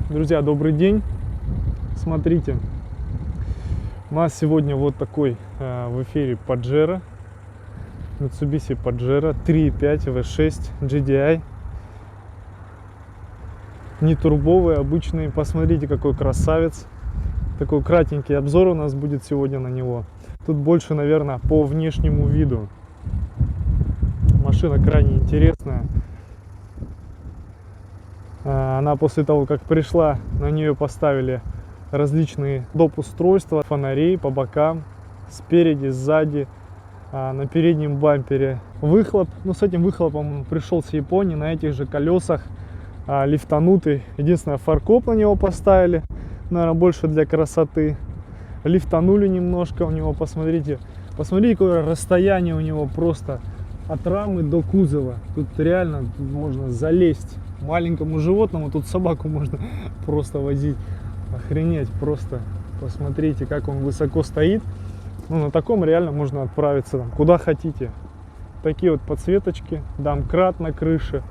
Друзья, добрый день. Смотрите, у нас сегодня вот такой в эфире Pajero, Mitsubishi Pajero 3.5 V6 GDI. Не турбовый, обычный. Посмотрите, какой красавец. Такой кратенький обзор у нас будет сегодня на него. Тут больше, наверное, по внешнему виду. Машина крайне интересная. Она после того, как пришла, на нее поставили различные доп. Устройства, фонарей по бокам, спереди, сзади, на переднем бампере. Выхлоп, с этим выхлопом он пришел с Японии, на этих же колесах, лифтанутый. Единственное, фаркоп на него поставили, наверное, больше для красоты. Лифтанули немножко у него, посмотрите, какое расстояние у него просто от рамы до кузова. Тут реально можно залезть. Маленькому животному, тут собаку можно просто возить. Охренеть просто. Посмотрите, как он высоко стоит. На таком реально можно отправиться куда хотите. Такие вот подсветочки, домкрат на крыше.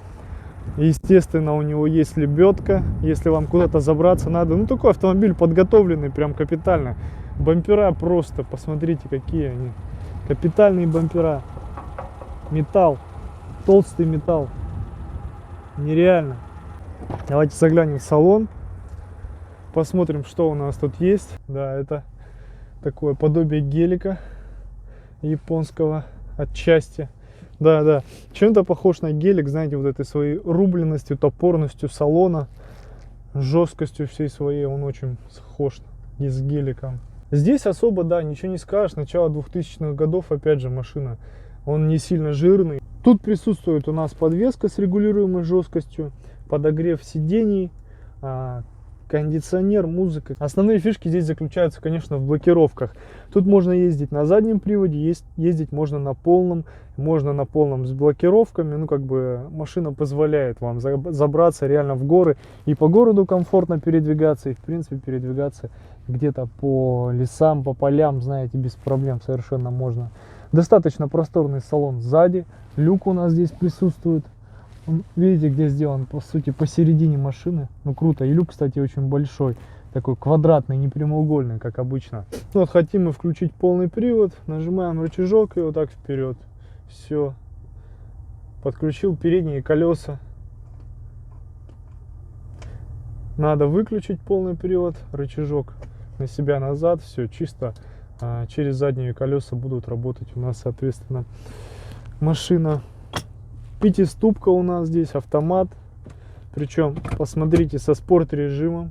Естественно, у него есть лебедка, если вам куда-то забраться надо. Такой автомобиль подготовленный, прям капитально. Бампера просто, посмотрите, какие они. Капитальные бампера. Металл, толстый металл. Нереально. Давайте заглянем в салон. Посмотрим, что у нас тут есть. Да, это такое подобие гелика японского отчасти. Да. Чем-то похож на гелик, знаете, вот этой своей рубленностью, топорностью салона, жесткостью всей своей. Он очень схож с геликом. Здесь особо, ничего не скажешь. Начало 2000-х годов, опять же, машина. Он не сильно жирный. Тут присутствует у нас подвеска с регулируемой жесткостью, подогрев сидений, кондиционер, музыка. Основные фишки здесь заключаются, конечно, в блокировках. Тут можно ездить на заднем приводе, ездить можно на полном с блокировками. Машина позволяет вам забраться реально в горы и по городу комфортно передвигаться, и в принципе передвигаться где-то по лесам, по полям, знаете, без проблем совершенно можно. Достаточно просторный салон сзади. Люк у нас здесь присутствует. Видите, где сделан, по сути, посередине машины. Круто. И люк, кстати, очень большой. Такой квадратный, не прямоугольный, как обычно. Хотим мы включить полный привод. Нажимаем рычажок и вот так вперед. Все. Подключил передние колеса. Надо выключить полный привод. Рычажок на себя назад. Все, чисто. Через задние колеса будут работать у нас, соответственно, машина. Пятиступка у нас здесь, автомат. Причем, посмотрите, со спорт режимом.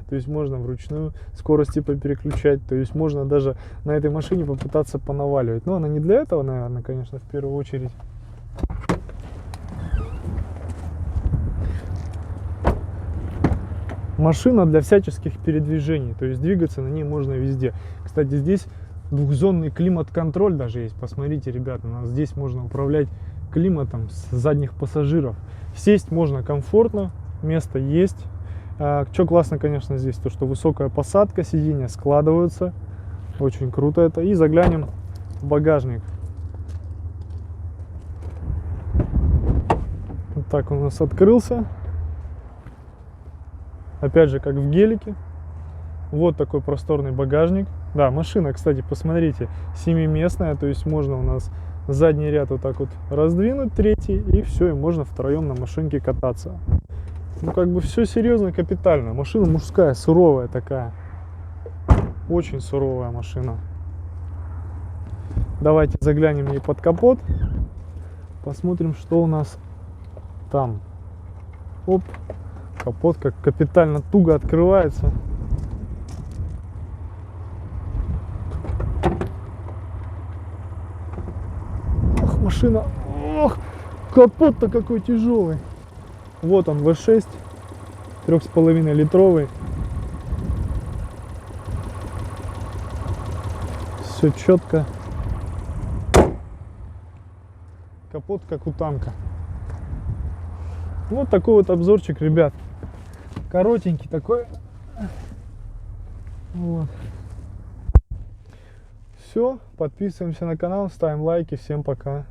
То есть можно вручную скорости попереключать. То есть можно даже на этой машине попытаться понаваливать. Но она не для этого, наверное, конечно, в первую очередь. Машина для всяческих передвижений, то есть двигаться на ней можно везде. Кстати, здесь двухзонный климат-контроль даже есть. Посмотрите, ребята, у нас здесь можно управлять климатом с задних пассажиров. Сесть можно комфортно, место есть. Что классно, конечно, здесь, то что высокая посадка, сиденья складываются. Очень круто это. И заглянем в багажник. Вот так он у нас открылся. Опять же, как в гелике. Вот такой просторный багажник. Да, машина, кстати, посмотрите, 7-местная. То есть можно у нас задний ряд вот так вот раздвинуть, третий. И все, и можно втроем на машинке кататься. Все серьезно, капитально. Машина мужская, суровая такая. Очень суровая машина. Давайте заглянем ей под капот. Посмотрим, что у нас там. Оп. Капот как капитально туго открывается. Ох, машина. Ох, капот-то какой тяжелый. Вот он, V6, 3,5 литровый. Все четко. Капот как у танка. Вот такой вот обзорчик, ребят. Коротенький такой. Вот. Все, подписываемся на канал, ставим лайки. Всем пока.